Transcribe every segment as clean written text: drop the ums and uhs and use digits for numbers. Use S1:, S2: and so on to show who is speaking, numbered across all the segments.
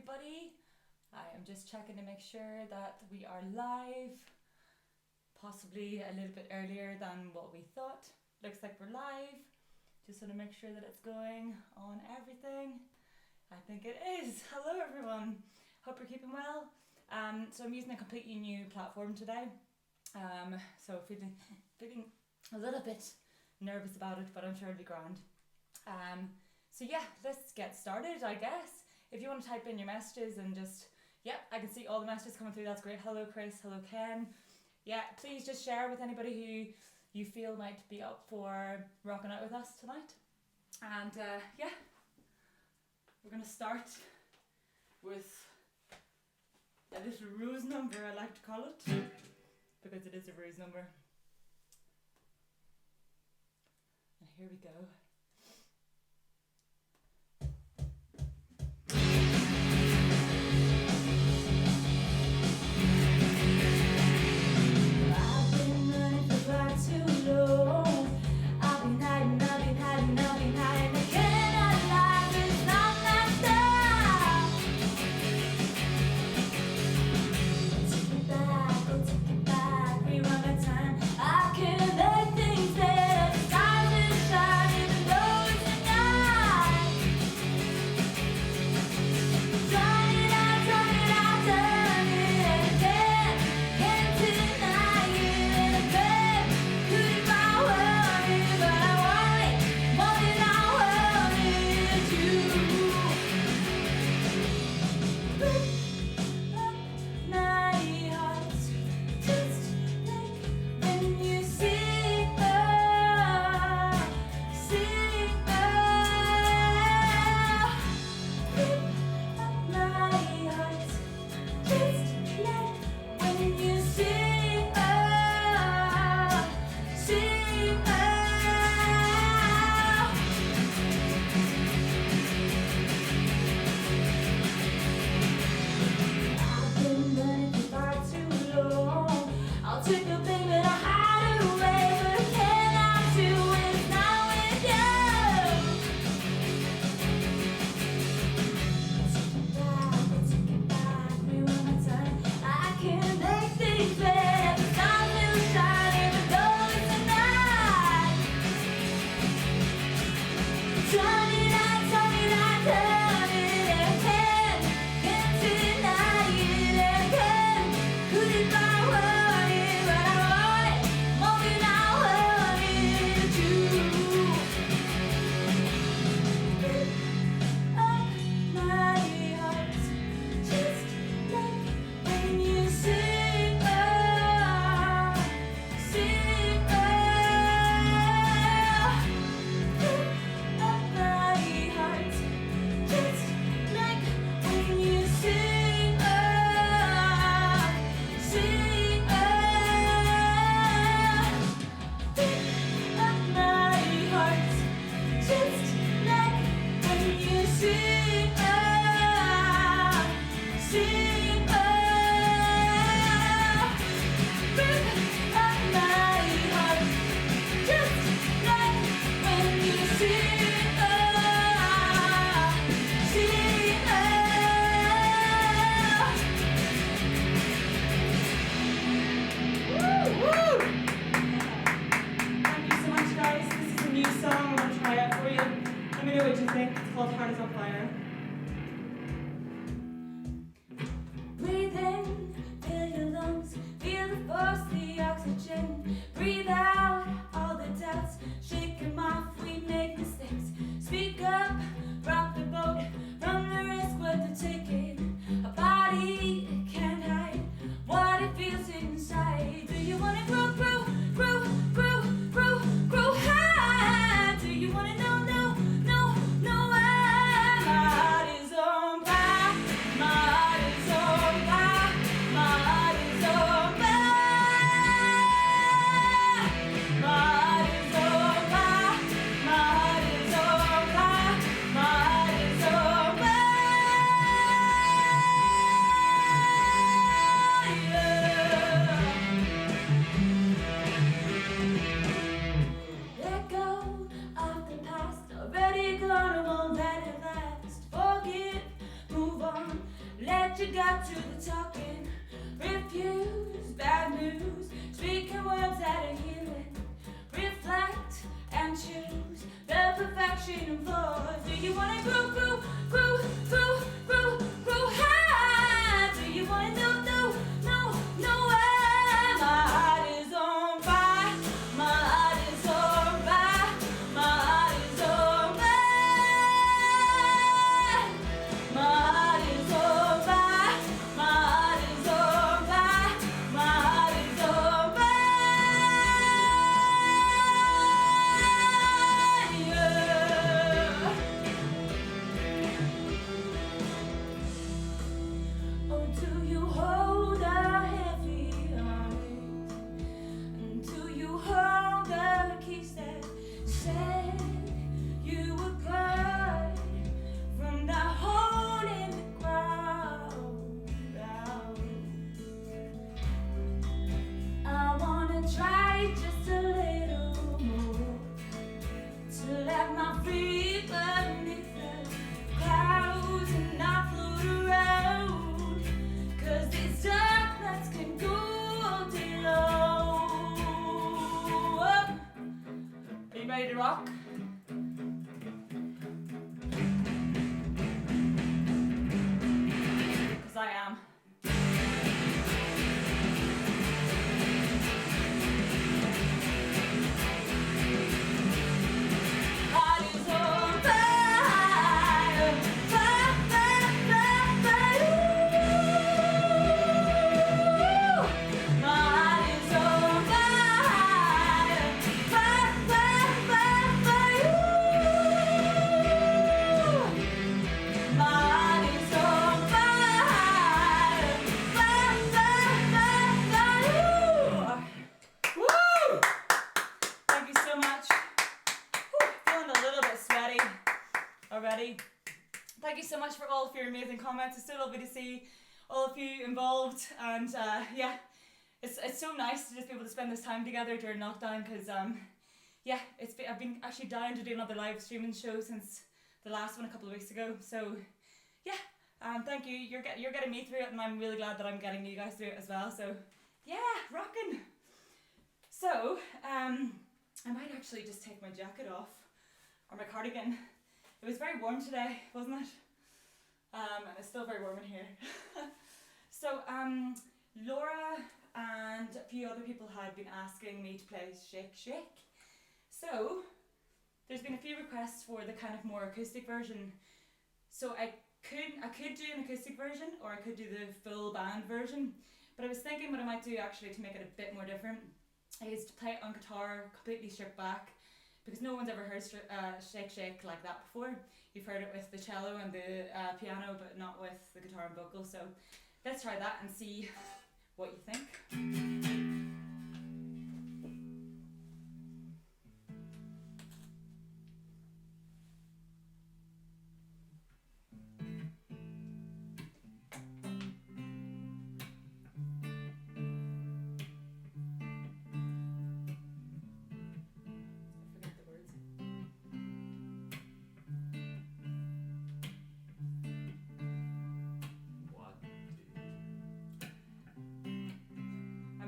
S1: everybody. I am just checking to make sure that we are live, possibly a little bit earlier than what we thought. Looks like we're live. Just want to make sure that it's going on everything. I think it is. Hello everyone. Hope you're keeping well. So I'm using a completely new platform today. So feeling a little bit nervous about it, but I'm sure it'll be grand. So yeah, let's get started, I guess. If you want to type in your messages and just, yeah, I can see all the messages coming through. That's great. Hello Chris, hello Ken. Yeah, please just share with anybody who you feel might be up for rocking out with us tonight. And yeah, we're going to start with a little ruse number, I like to call it, because it is a ruse number. And here we go.
S2: I can make things better. Time is shining.
S1: got to the talking, refuse bad news, speaking words that are healing, reflect and choose the perfection of flaws. Do you wanna grow high? Do you wanna know where my heart is on fire? My heart is on fire. My heart is on fire. My heart is on fire. My heart is on fire. My heart is on fire. Oh, do you hold a heavy heart? And do you hold the keys that said you were good from that hole in the ground? I wanna try just a little more to let my feet beneath the clouds and not float around, 'cause these dark nights can go all day long. Are you ready to rock? 'Cause I am. Heart is on fire, fire, fire, fire, fire. My heart is on fire, fire, fire, fire, fire. My heart is on fire, fire, fire, fire, fire. Woo! Thank you so much. Feeling a little bit sweaty already. Thank you so much for all of your amazing comments. It's so lovely to see all of you involved, and yeah, it's so nice to just be able to spend this time together during lockdown, because yeah, I've been actually dying to do another live streaming show since the last one a couple of weeks ago. So yeah, thank you. You're getting me through it, and I'm really glad that I'm getting you guys through it as well. So yeah, rockin'. So I might actually just take my jacket off, or my cardigan. It was very warm today, wasn't it? And it's still very warm in here. So Laura and a few other people had been asking me to play Shake Shake. So there's been a few requests for the kind of more acoustic version. So I could do an acoustic version, or I could do the full band version. But I was thinking what I might do actually to make it a bit more different is to play it on guitar completely stripped back, because no one's ever heard Shake Shake like that before. You've heard it with the cello and the piano, but not with the guitar and vocal. So let's try that and see what you think.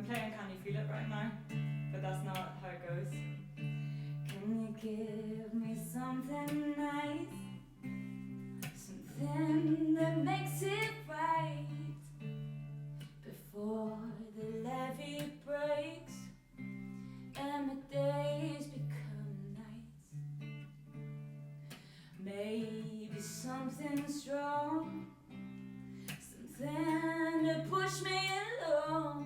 S1: Playing Can You Feel It right now, but that's not how it goes. Can you give me something nice, something that makes it right before the levee breaks and the days become nights? Maybe something strong, something to push me along.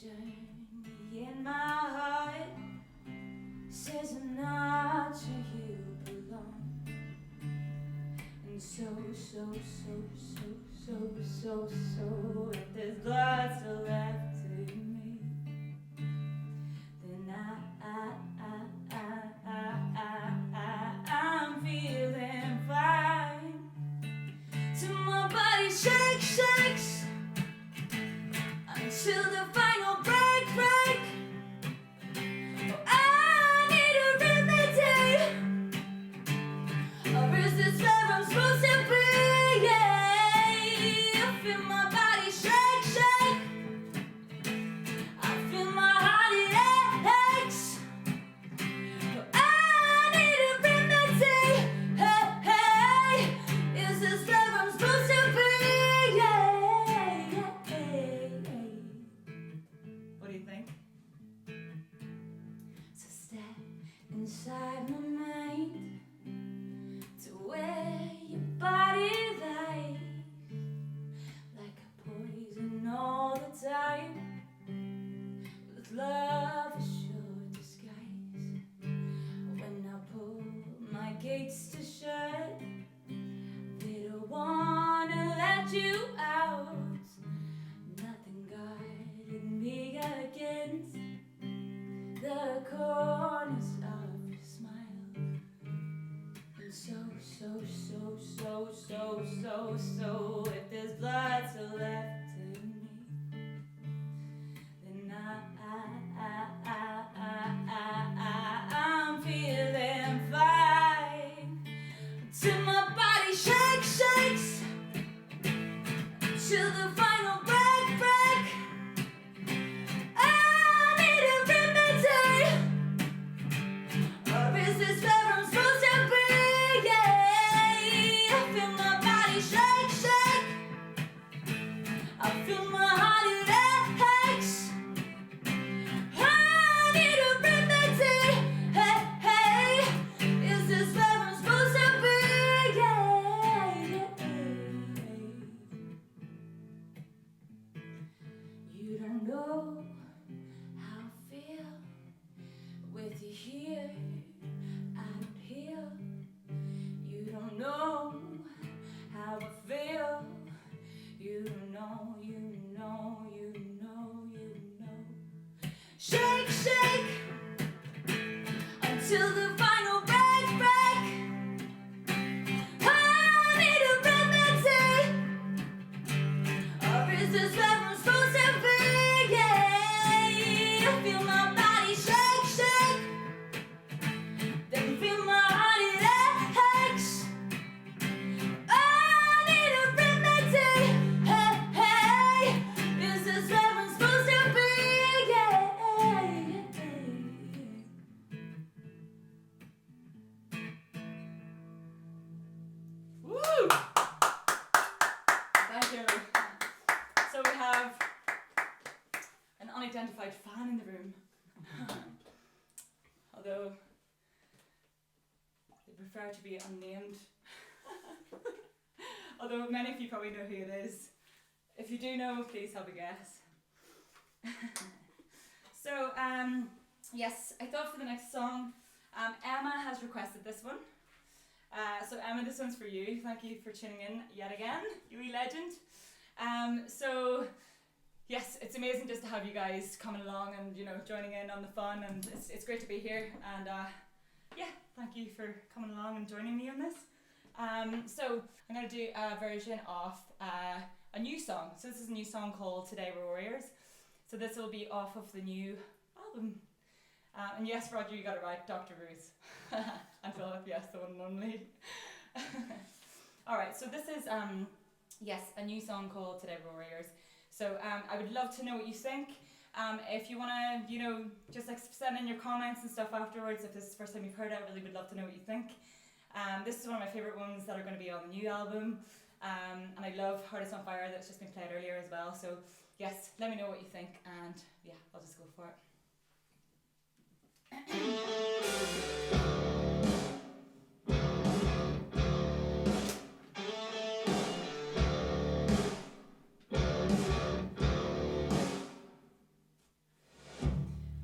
S1: Journey in my heart says I'm not sure you belong, and so if there's blood still left in me, then I'm feeling fine till my body shakes until the final break. Oh, I need a remedy, or is this where I'm supposed to be? Yeah. found you out. Nothing guided me against the corners of your smile. And so, if there's blood still left in me, then I'm feeling fine. Till my body shakes, till the final break. I need a remedy, or is this where I'm supposed to be? Yeah, I feel my body shake. I feel my heart it aches. I need a remedy. Hey, is this where I'm supposed to be? Yeah. You don't know how I feel with you here, I don't heal. You don't know how I feel. You know. Shake until the final break. I need a remedy, or is this where I'm supposed to be? Yeah, I feel my body shake, then feel my heart it aches. I need a remedy. Hey, is this where I'm supposed to be? Yeah. Woo! Thank you. So we have an unidentified fan in the room. Although they prefer to be unnamed. Although many of you probably know who it is. If you do know, please have a guess. So, yes, I thought for the next song, Emma has requested this one. So Emma, this one's for you. Thank you for tuning in yet again, you wee legend. So, yes, it's amazing just to have you guys coming along and, joining in on the fun, and it's great to be here. And yeah, thank you for coming along and joining me on this. So I'm going to do a version of a new song. So this is a new song called Today We're Warriors. So this will be off of the new album. And yes, Roger, you got it right, Dr. Ruse. And Philip, yes, the one and only. Alright, so this is, yes, a new song called Today We're Warriors. So I would love to know what you think. If you want to, just like send in your comments and stuff afterwards, if this is the first time you've heard it, I really would love to know what you think. This is one of my favourite ones that are going to be on the new album. And I love Heart on Fire, that's just been played earlier as well. So yes, let me know what you think, and yeah, I'll just go for it.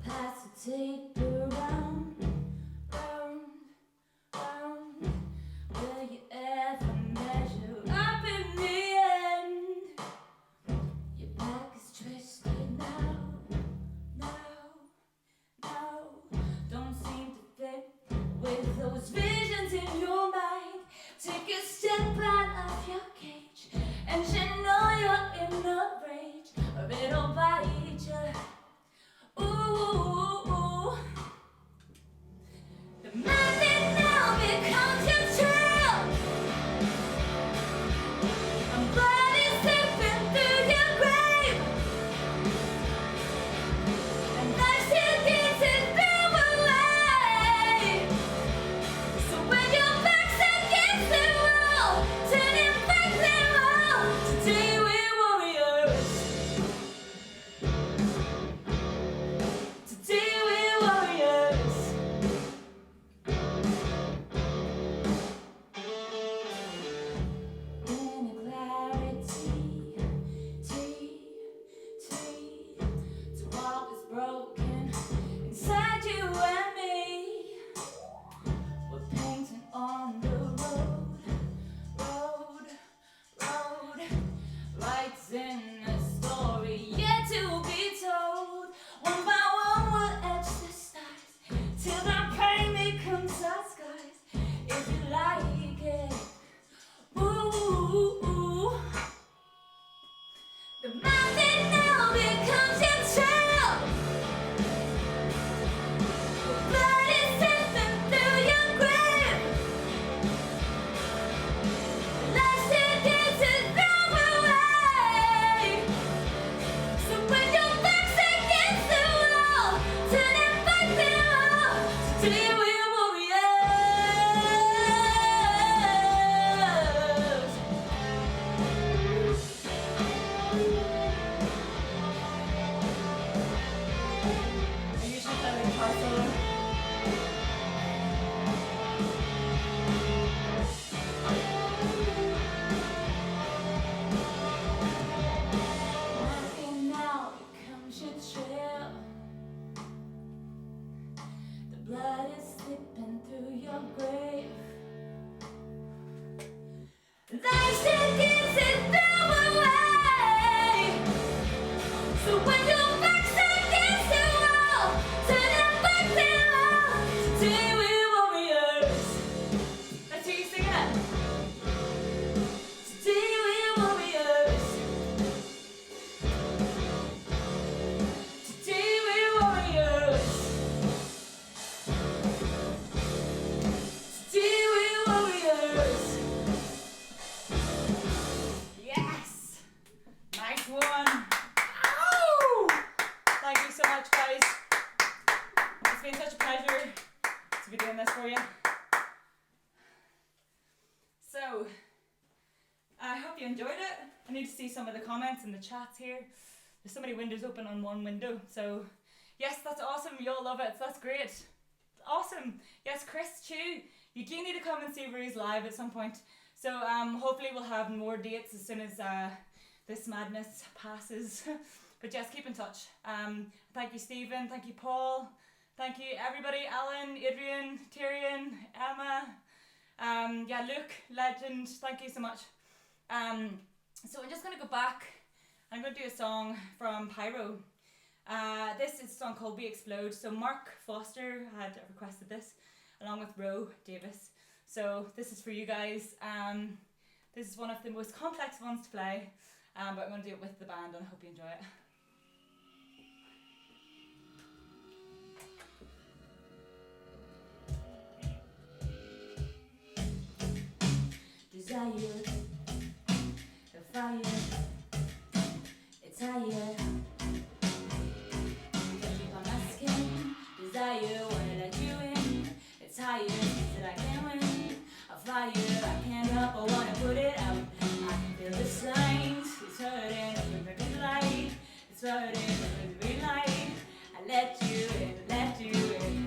S1: Pass the tape around, round. Will you ever measure up in the end? Your back is twisted now. Don't seem to fit with hope you enjoyed it. I need to see some of the comments in the chats here. There's so many windows open on one window. So yes, that's awesome. You all love it. So that's great. Awesome. Yes, Chris Chu, you do need to come and see Ruse live at some point. So hopefully we'll have more dates as soon as this madness passes. But yes, keep in touch. Thank you, Stephen. Thank you, Paul. Thank you, everybody. Alan, Adrian, Tyrion, Emma. Yeah, Luke, legend. Thank you so much. So I'm just going to go back. I'm going to do a song from Pyro. This is a song called We Explode. So Mark Foster had requested this along with Ro Davis. So this is for you guys. This is one of the most complex ones to play, but I'm going to do it with the band and I hope you enjoy it. Desire, the fire, it's higher. Keep on asking, desire, wanna let you in. It's higher, that I can win. A fire, I can't help, I wanna put it out. I can feel the signs, it's hurting, the red light. It's hurting, the red light. I let you in, let you in.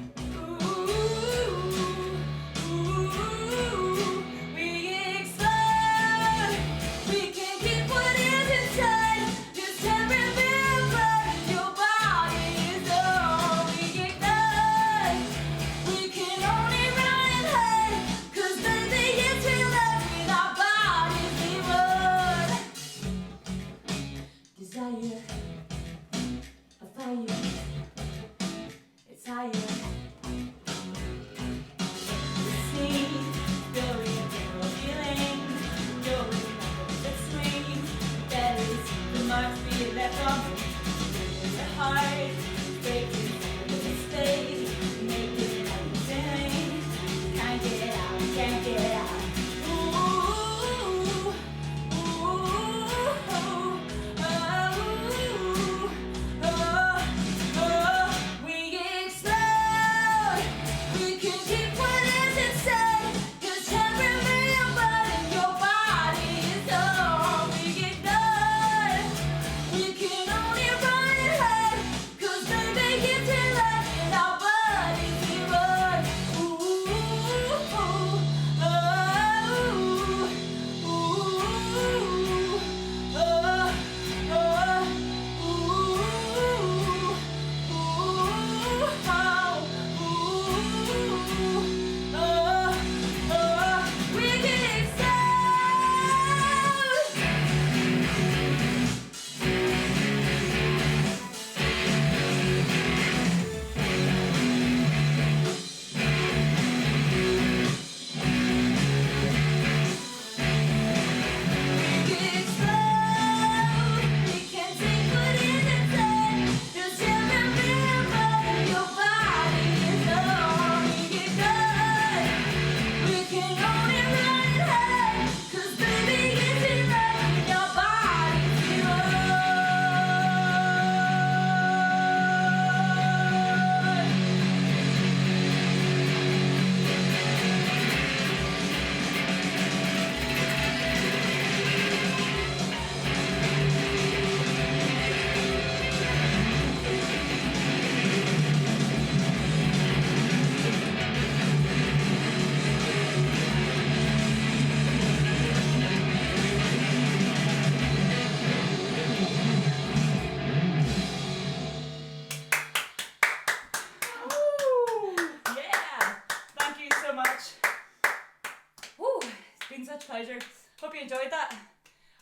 S1: Pleasure. Hope you enjoyed that.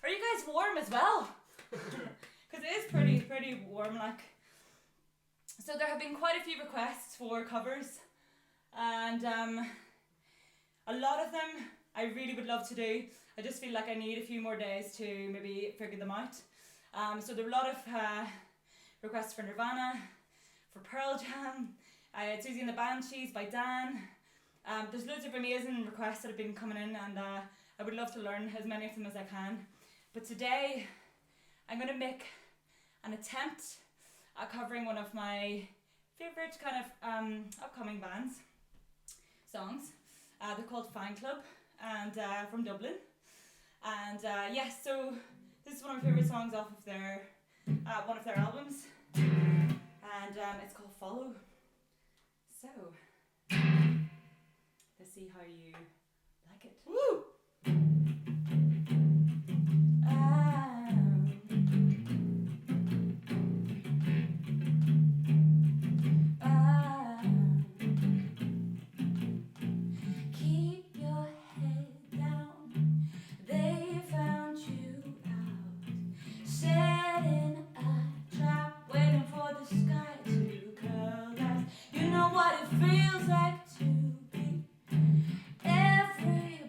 S1: Are you guys warm as well? Because it is pretty warm, like. So there have been quite a few requests for covers, and a lot of them I really would love to do. I just feel like I need a few more days to maybe figure them out. So there are a lot of requests for Nirvana, for Pearl Jam, Susie and the Banshees by Dan. There's loads of amazing requests that have been coming in, and I would love to learn as many of them as I can. But today, I'm going to make an attempt at covering one of my favourite kind of upcoming bands songs. They're called Fangclub, and from Dublin. And yes, so this is one of my favourite songs off of their one of their albums, and it's called Follow. So let's see how you like it. Woo! Keep your head down. They found you out, set in a trap, waiting for the sky to collapse. You know what it feels like to be everybody.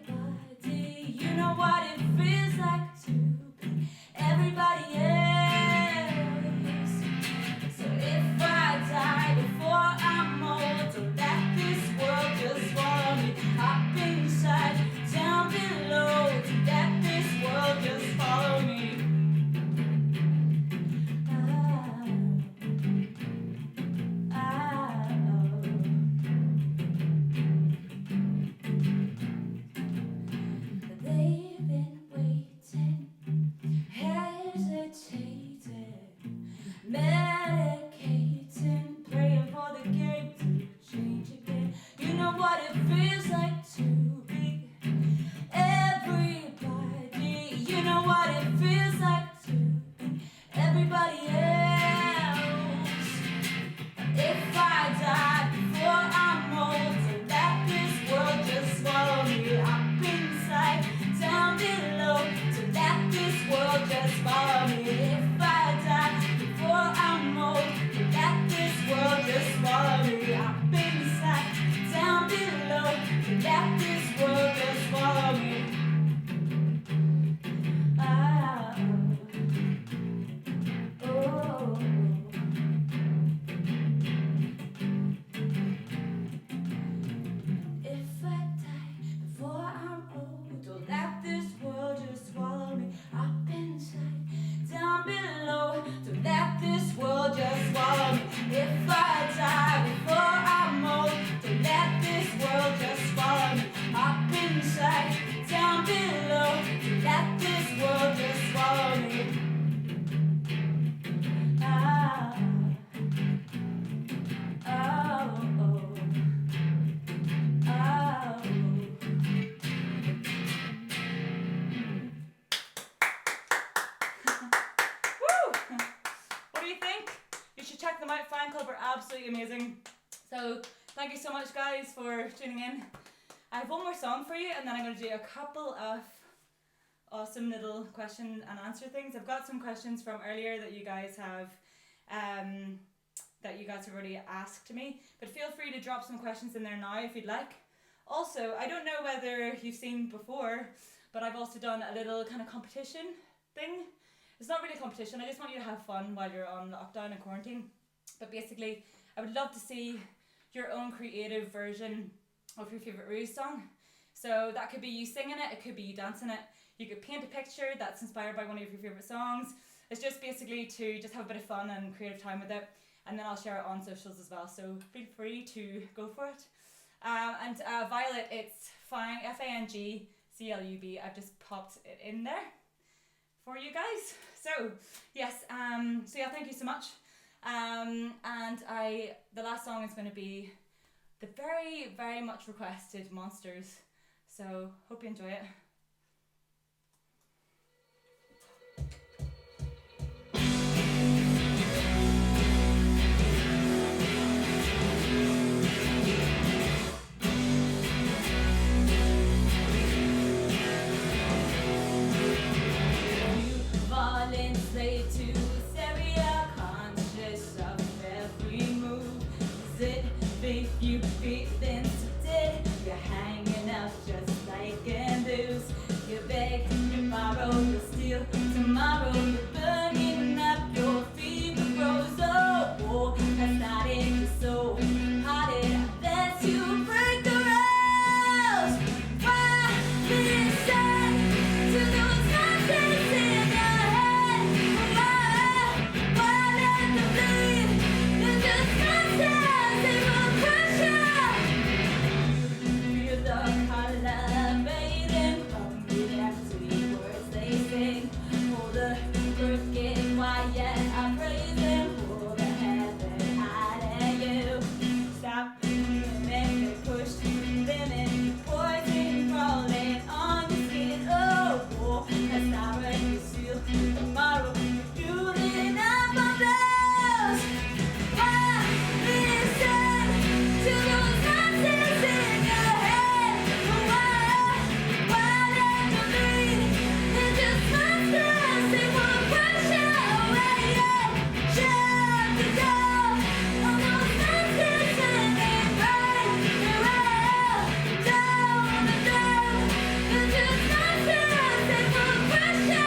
S1: You know what it feels like to be everybody else. So if I die before I'm old, don't let this world just swallow me. Hop inside, down below, don't let this world just follow me. They've been waiting, hesitating, medicating, praying for the game to change again. You know what it feels like to be everybody. You know what it feels like to be everybody else. If I die before I'm old, don't let this world just swallow me. Up inside, down below, don't let this world just swallow me. If I die before I'm old, don't let this world just swallow me. Up inside, down below, don't let this world just swallow me. If I die before I'm old, don't let this world just swallow me. Up inside, down below, don't let this world just swallow me. If I die before I'm old, don't let this world just swallow me. Up inside, down below, don't let this world just swallow me. What do you think? You should check them out. Fangclub are absolutely amazing. So thank you so much, guys, for tuning in. I have one more song for you, and then I'm going to do a couple of awesome little question and answer things. I've got some questions from earlier that you guys have already asked me, but feel free to drop some questions in there now if you'd like. Also, I don't know whether you've seen before, but I've also done a little kind of competition thing. It's not really a competition, I just want you to have fun while you're on lockdown and quarantine. But basically, I would love to see your own creative version of your favourite Ruse song. So that could be you singing it, it could be you dancing it. You could paint a picture that's inspired by one of your favourite songs. It's just basically to just have a bit of fun and creative time with it. And then I'll share it on socials as well, so feel free to go for it. And Violet, it's Fangclub. I've just popped it in there for you guys. So yes, so yeah, thank you so much. And the last song is going to be the very, very much requested Monsters. So hope you enjoy it. You feeling so dead, you're hanging out just like an loser. the birds getting quiet. I praise Him for the heaven hiding you. Stop being pushed, limit, poison crawling on your skin. Oh, war has never you seal tomorrow. You're building up on those. Why listen to those voices in your head? Why let them lead? They're just monsters. They won't push you away. Shut the door on those voices and they break your will. Down and down. They're just monsters. They won't push you.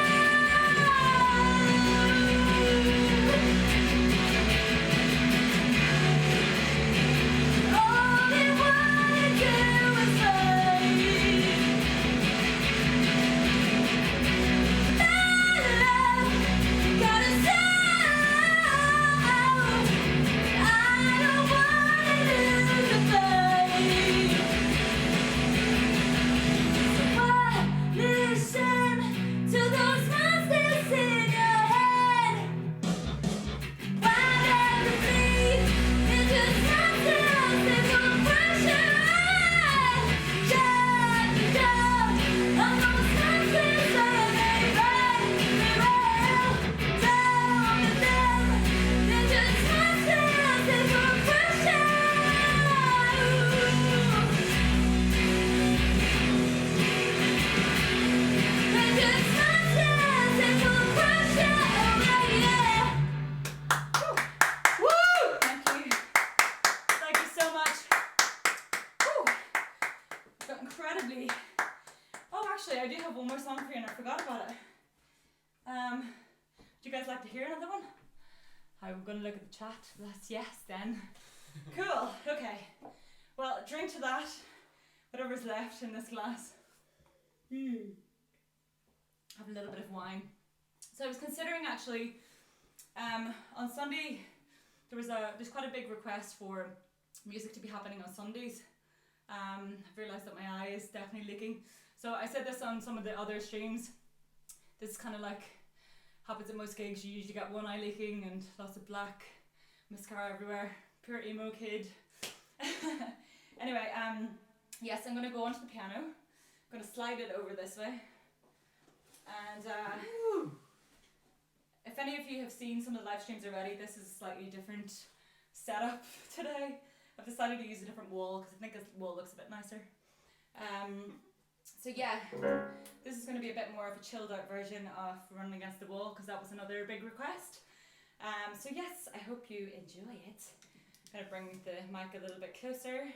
S1: All they wanna do is fight. Gotta sound. I don't wanna lose the fight. Why listen to those monsters in your head? Why let them lead? They're just monsters. They won't push you away. Shut the door on those monsters and they break the rail. Down and down. They're just monsters. They won't push you. They're just monsters. They won't push you away. Yeah. Woo! Thank you. Thank you so much. Woo! Got incredibly. Oh, actually, I do have one more song for you, and I forgot about it. Would you guys like to hear another one? I'm gonna look at the chat. That's yes, then. Cool. Okay. Well, drink to that. Whatever's left in this glass. Have a little bit of wine. So I was considering actually. On Sunday, there's quite a big request for music to be happening on Sundays. I've realised that my eye is definitely leaking. So I said this on some of the other streams. This is kind of like happens at most gigs. You usually get one eye leaking and lots of black mascara everywhere. Pure emo kid. Anyway, yes, I'm going to go onto the piano. I'm going to slide it over this way. And if any of you have seen some of the live streams already, this is a slightly different setup today. I've decided to use a different wall because I think this wall looks a bit nicer. So yeah, this is going to be a bit more of a chilled out version of Running Against the Wall because that was another big request. So yes, I hope you enjoy it. I'm going to bring the mic a little bit closer.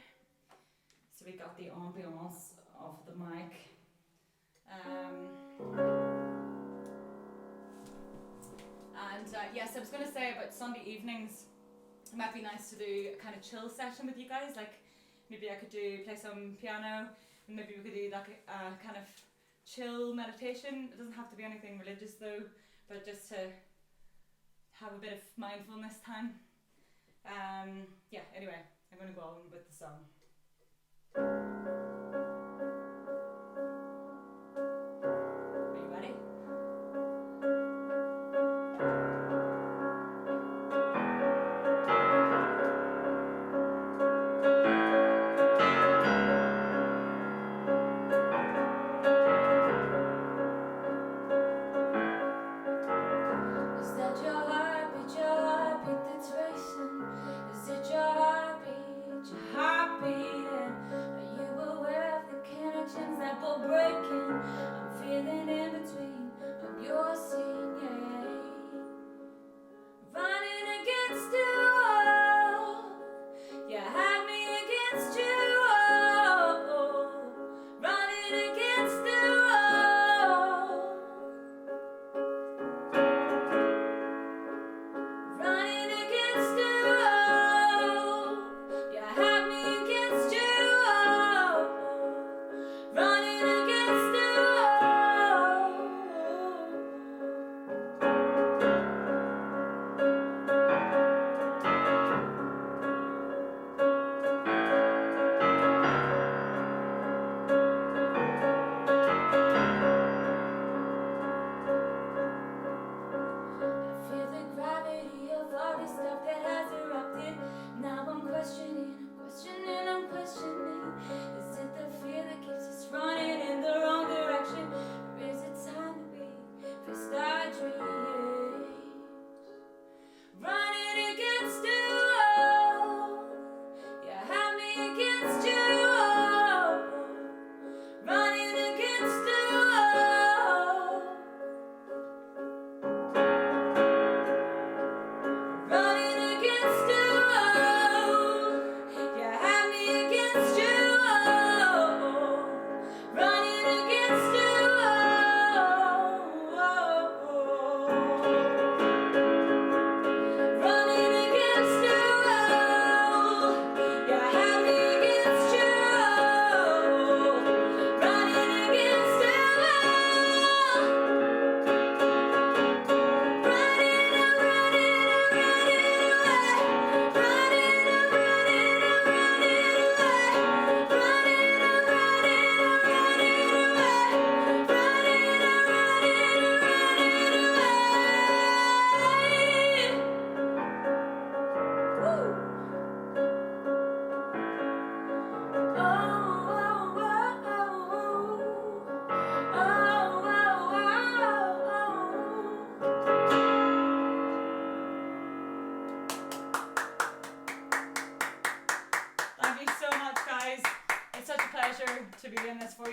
S1: So we got the ambiance of the mic. Yes, I was going to say about Sunday evenings, it might be nice to do a kind of chill session with you guys. Like maybe I could play some piano, and maybe we could do like a kind of chill meditation. It doesn't have to be anything religious though, but just to have a bit of mindfulness time. Yeah, anyway, I'm going to go on with the song. Are you ready? Is that your heartbeat that's racing? Is it your heartbeat beating? Are you aware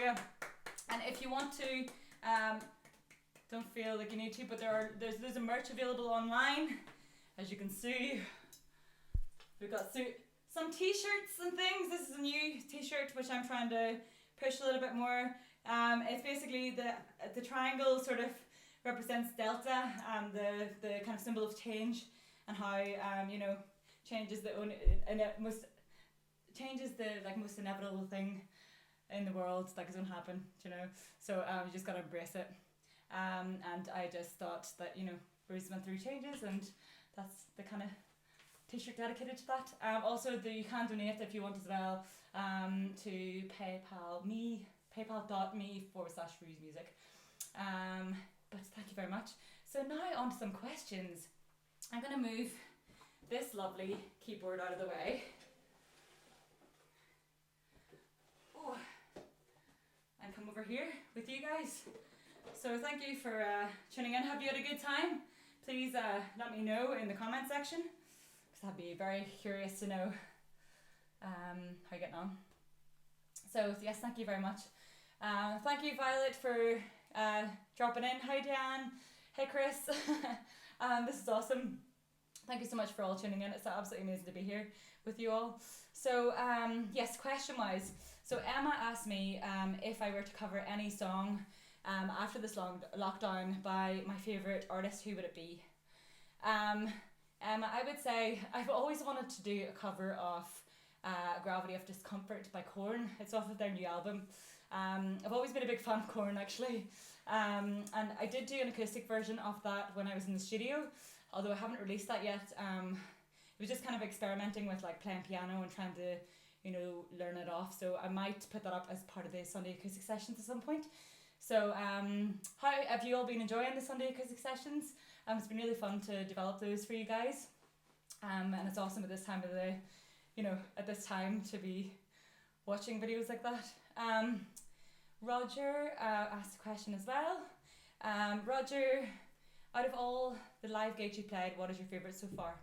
S1: yeah. And if you want to, don't feel like you need to, but there's a merch available online, as you can see. We've got some t-shirts and things. This is a new t-shirt which I'm trying to push a little bit more. It's basically the triangle sort of represents delta, the kind of symbol of change, and how changes the most inevitable thing in the world, like it's gonna happen, so you just gotta embrace it, and I just thought that Rose went through changes, and that's the kind of t-shirt dedicated to that. Also you can donate if you want as well, to paypal.me/RewsMusic. But thank you very much. So now on to some questions. I'm going to move this lovely keyboard out of the way. Oh, and come over here with you guys. So thank you for tuning in. Have you had a good time? Please let me know in the comment section, because I'd be very curious to know how you're getting on. So yes, thank you very much. Thank you, Violet, for dropping in. Hi, Dan. Hey, Chris. This is awesome. Thank you so much for all tuning in. It's absolutely amazing to be here with you all. So yes, question-wise. So Emma asked me if I were to cover any song after this long lockdown by my favourite artist, who would it be? Emma, I would say I've always wanted to do a cover of Gravity of Discomfort by Korn. It's off of their new album. I've always been a big fan of Korn, actually, and I did do an acoustic version of that when I was in the studio, although I haven't released that yet. It was just kind of experimenting with like playing piano and trying to learn it off, so I might put that up as part of the Sunday acoustic sessions at some point. So how have you all been enjoying the Sunday acoustic sessions? It's been really fun to develop those for you guys, and it's awesome at this time of the at this time to be watching videos like that. Roger asked a question as well. Roger, out of all the live gigs you played, what is your favourite so far?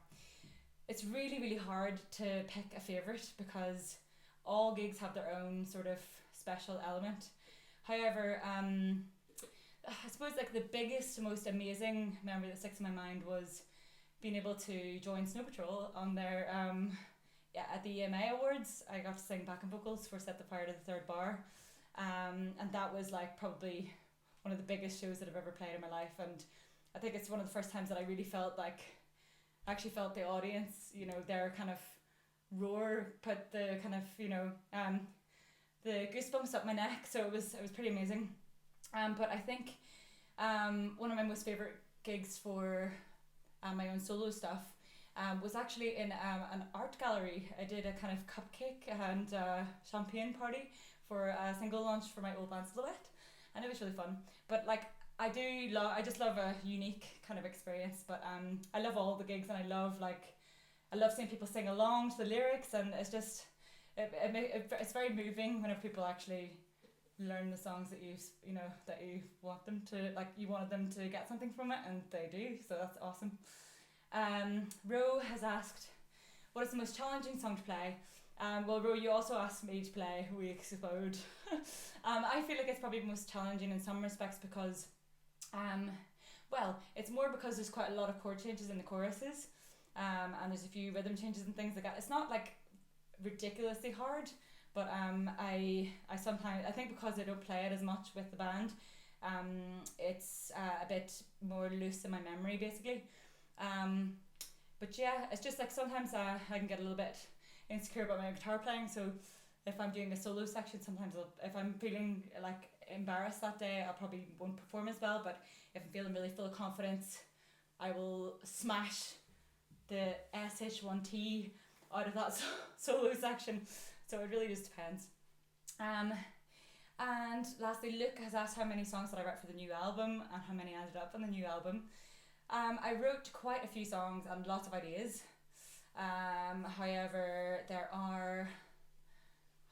S1: It's really, really hard to pick a favourite because all gigs have their own sort of special element. However, I suppose like the biggest, most amazing memory that sticks in my mind was being able to join Snow Patrol on their at the EMA Awards. I got to sing backing vocals for Set the Fire to the Third Bar, and that was like probably one of the biggest shows that I've ever played in my life, and I think it's one of the first times that I really felt the audience, their kind of roar put the kind of the goosebumps up my neck, so it was pretty amazing. But I think one of my most favourite gigs for my own solo stuff was actually in an art gallery. I did a kind of cupcake and champagne party for a single launch for my old band Silhouette, and it was really fun. But like I just love a unique kind of experience. But I love all the gigs, and I love seeing people sing along to the lyrics, and it's just it's very moving whenever people actually learn the songs that you want them to, like you wanted them to get something from it, and they do, so that's awesome. Ro has asked, what is the most challenging song to play? Well, Ro, you also asked me to play We Explode. I feel like it's probably most challenging in some respects because well, it's more because there's quite a lot of chord changes in the choruses, and there's a few rhythm changes and things like that. It's not like ridiculously hard, but I sometimes, I think because I don't play it as much with the band, it's a bit more loose in my memory basically. But yeah, it's just like sometimes I can get a little bit insecure about my guitar playing, so if I'm doing a solo section, sometimes if I'm feeling like embarrassed that day, I probably won't perform as well. But if I'm feeling really full of confidence, I will smash the SH1T out of that solo section. So it really just depends. And lastly, Luke has asked how many songs that I wrote for the new album and how many ended up on the new album. I wrote quite a few songs and lots of ideas. However,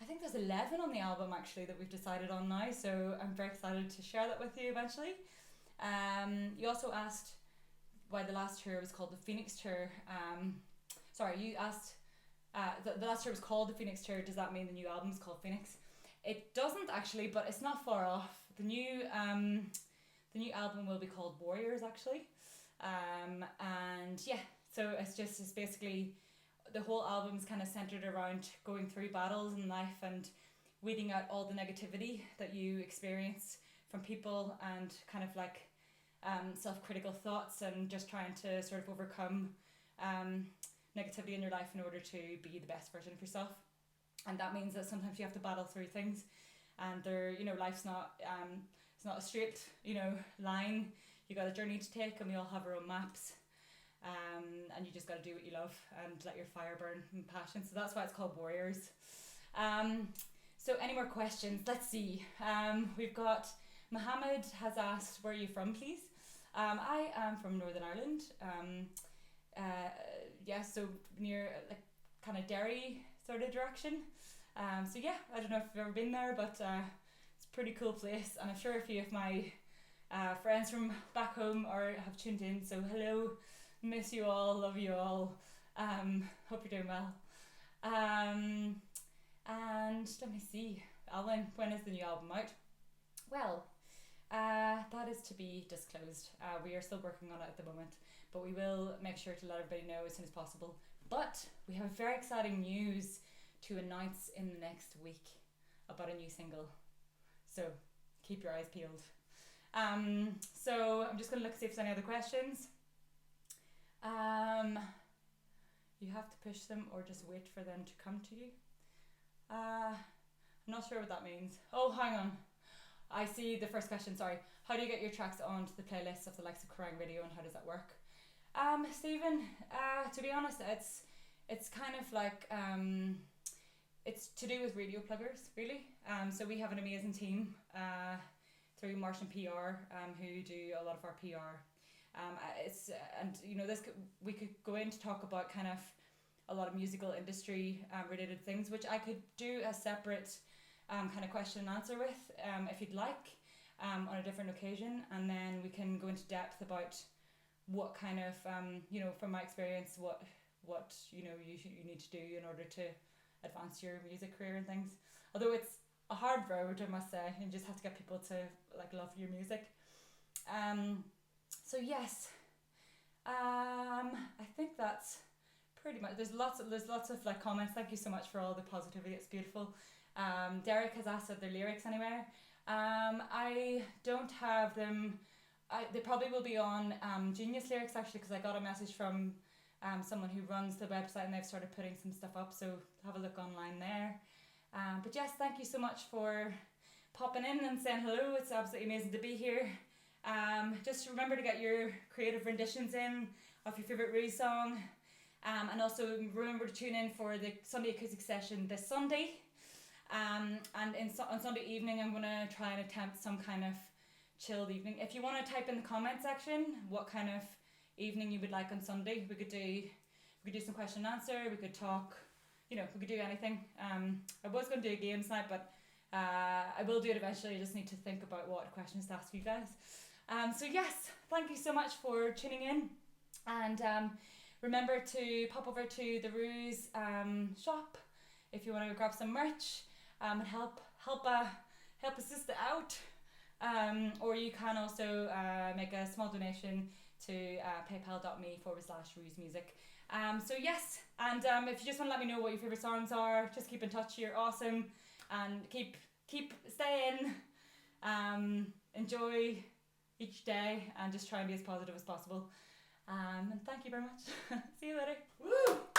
S1: I think there's 11 on the album actually that we've decided on now, so I'm very excited to share that with you eventually. You also asked why the last tour was called the Phoenix Tour. You asked, the last tour was called the Phoenix Tour, does that mean the new album is called Phoenix? It doesn't actually, but it's not far off. The new album will be called Warriors actually, and yeah, so it's basically the whole album is kind of centered around going through battles in life and weeding out all the negativity that you experience from people, and kind of like self-critical thoughts, and just trying to sort of overcome negativity in your life in order to be the best version of yourself. And that means that sometimes you have to battle through things, and life's not it's not a straight line. You got a journey to take, and we all have our own maps, and you just got to do what you love and let your fire burn and passion. So that's why it's called Warriors. So any more questions? Let's see. We've got Mohammed has asked, where are you from, please? I am from Northern Ireland. So near like kind of Derry sort of direction. So yeah, I don't know if you've ever been there, but it's a pretty cool place, and I'm sure a few of my friends from back home have tuned in. So hello, miss you all, love you all. Hope you're doing well. And let me see, Alwyn, when is the new album out? Well, that is to be disclosed. We are still working on it at the moment, but we will make sure to let everybody know as soon as possible. But we have very exciting news to announce in the next week about a new single. So keep your eyes peeled. So I'm just going to look see if there's any other questions. You have to push them or just wait for them to come to you. I'm not sure what that means. Oh, hang on. I see the first question, sorry. How do you get your tracks onto the playlists of the likes of Kerrang Radio, and how does that work? Stephen, to be honest, it's kind of like, it's to do with radio pluggers, really. So we have an amazing team through Martian PR who do a lot of our PR. We could go in to talk about kind of a lot of musical industry related things, which I could do a separate kind of question and answer with if you'd like on a different occasion, and then we can go into depth about what kind of from my experience what you need to do in order to advance your music career and things. Although it's a hard road, I must say, you just have to get people to like love your music. So yes, I think that's pretty much. There's lots of like comments. Thank you so much for all the positivity. It's beautiful. Derek has asked if their lyrics anywhere. I don't have them. They probably will be on Genius Lyrics actually, because I got a message from someone who runs the website, and they've started putting some stuff up, so have a look online there. But yes, thank you so much for popping in and saying hello. It's absolutely amazing to be here. Just remember to get your creative renditions in of your favourite Ruse song, and also remember to tune in for the Sunday acoustic session this Sunday. And on Sunday evening I'm going to try and attempt some kind of chilled evening. If you want to type in the comment section what kind of evening you would like on Sunday, we could do some question and answer, we could talk, we could do anything. I was going to do a games night, but I will do it eventually. I just need to think about what questions to ask you guys. So yes, thank you so much for tuning in, and remember to pop over to the Ruse shop if you want to grab some merch and help a sister out. Or you can also make a small donation to paypal.me/Ruse Music. So yes, and if you just want to let me know what your favourite songs are, just keep in touch. You're awesome, and keep staying. Enjoy each day, and just try and be as positive as possible. And thank you very much. See you later. Woo!